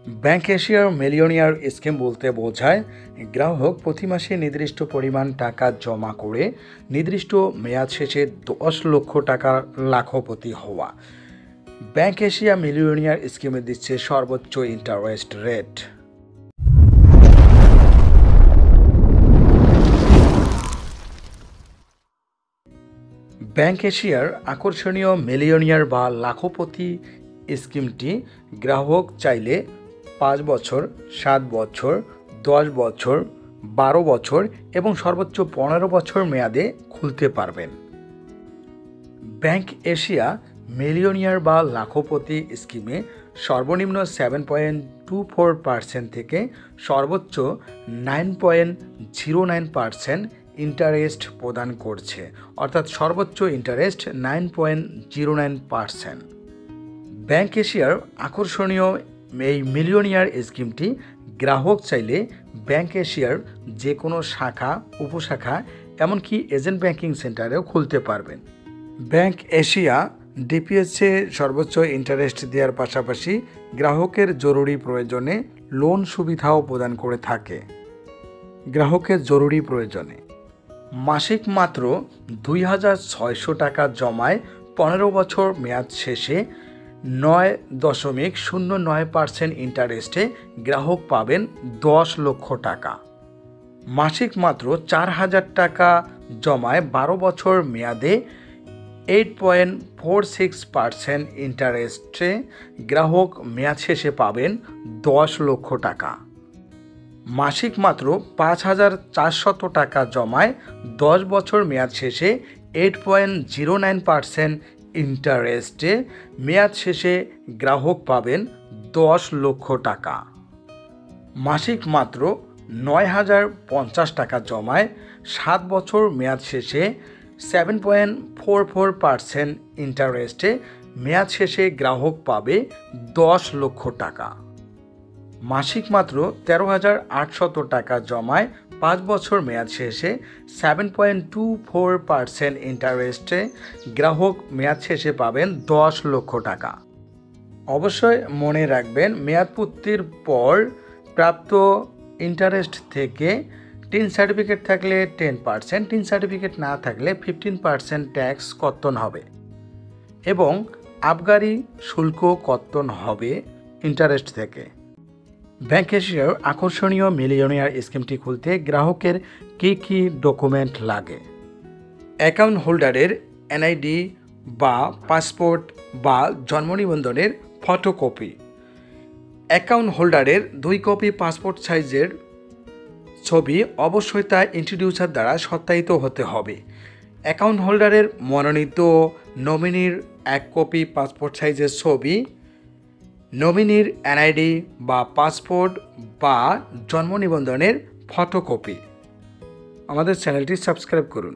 Bank এশিয়ার millionaire scheme বলতে বোঝায় গ্রাহক প্রতি মাসে নির্দিষ্ট পরিমাণ টাকা জমা করে নির্দিষ্ট মেয়াদ শেষে 10 লক্ষ টাকা লাখপতি হওয়া। ব্যাংক এশিয়া মিলিয়নিয়ার স্কিমে দিচ্ছে সর্বোচ্চ ইন্টারেস্ট রেট। ব্যাংক এশিয়ার আকর্ষণীয় মিলিয়নিয়ার বা লাখপতি স্কিমটি গ্রাহক চাইলে 5 বছর, 7 বছর, 10 বছর, 12 বছর এবং সর্বোচ্চ 15 বছর মেয়াদে খুলতে পারবেন। ব্যাংক এশিয়া মিলিয়নিয়ার বা লাখপতি স্কিমে সর্বনিম্ন 7.24% থেকে সর্বোচ্চ 9.09% ইন্টারেস্ট প্রদান করছে, অর্থাৎ সর্বোচ্চ ইন্টারেস্ট 9.09%। ব্যাংক এশিয়ার আকর্ষণীয় এই মিলিয়নিয়ার স্কিমটি গ্রাহক চাইলে ব্যাংক এশিয়ার যে কোনো শাখা, উপশাখা, এমনকি এজেন্ট ব্যাংকিং সেন্টারেও খুলতে পারবেন। ব্যাংক এশিয়া ডিপিএসে সর্বোচ্চ ইন্টারেস্ট দেওয়ার পাশাপাশি গ্রাহকের জরুরি প্রয়োজনে লোন সুবিধাও প্রদান করে থাকে। গ্রাহকের জরুরি প্রয়োজনে মাসিক মাত্র 2,600 টাকা জমায় 15 বছর মেয়াদ শেষে 9.09% ইন্টারেস্টে গ্রাহক পাবেন 10 লক্ষ টাকা। মাসিক মাত্র 4,000 টাকা জমায় 12 বছর মেয়াদে 8.46% ইন্টারেস্টে গ্রাহক মেয়াদ শেষে পাবেন 10 লক্ষ টাকা। মাসিক মাত্র 5,400 টাকা জমায় 10 বছর মেয়াদ শেষে 8.09% ইন্টারেস্টে মেয়াদ শেষে গ্রাহক পাবেন 10 লক্ষ টাকা। মাসিক মাত্র 9,050 টাকা জমায় 7 বছর মেয়াদ শেষে 7.44% ইন্টারেস্টে মেয়াদ শেষে গ্রাহক পাবে 10 লক্ষ টাকা। মাসিক মাত্র 13,800 টাকা জমায় 5 বছর মেয়াদ শেষে 7.24% ইন্টারেস্টে গ্রাহক মেয়াদ শেষে পাবেন 10 লক্ষ টাকা। অবশ্যই মনে রাখবেন, মেয়াদপূর্তির পর প্রাপ্ত ইন্টারেস্ট থেকে টিন সার্টিফিকেট থাকলে 10%, টিন সার্টিফিকেট না থাকলে 15% ট্যাক্স কর্তন হবে এবং আবগারি শুল্ক কর্তন হবে ইন্টারেস্ট থেকে। ব্যাংক এশিয়ার আকর্ষণীয় মিলিয়নিয়ার স্কিমটি খুলতে গ্রাহকের কী কী ডকুমেন্ট লাগে? অ্যাকাউন্ট হোল্ডারের এনআইডি বা পাসপোর্ট বা জন্ম নিবন্ধনের ফটোকপি, অ্যাকাউন্ট হোল্ডারের 2 কপি পাসপোর্ট সাইজের ছবি, অবশ্যই তা ইন্ট্রোডিউসার দ্বারা সত্যায়িত হতে হবে। অ্যাকাউন্ট হোল্ডারের মনোনীত নমিনির 1 কপি পাসপোর্ট সাইজের ছবি, নমিনির এনআইডি বা পাসপোর্ট বা জন্ম নিবন্ধনের ফটোকপি। আমাদের চ্যানেলটি সাবস্ক্রাইব করুন।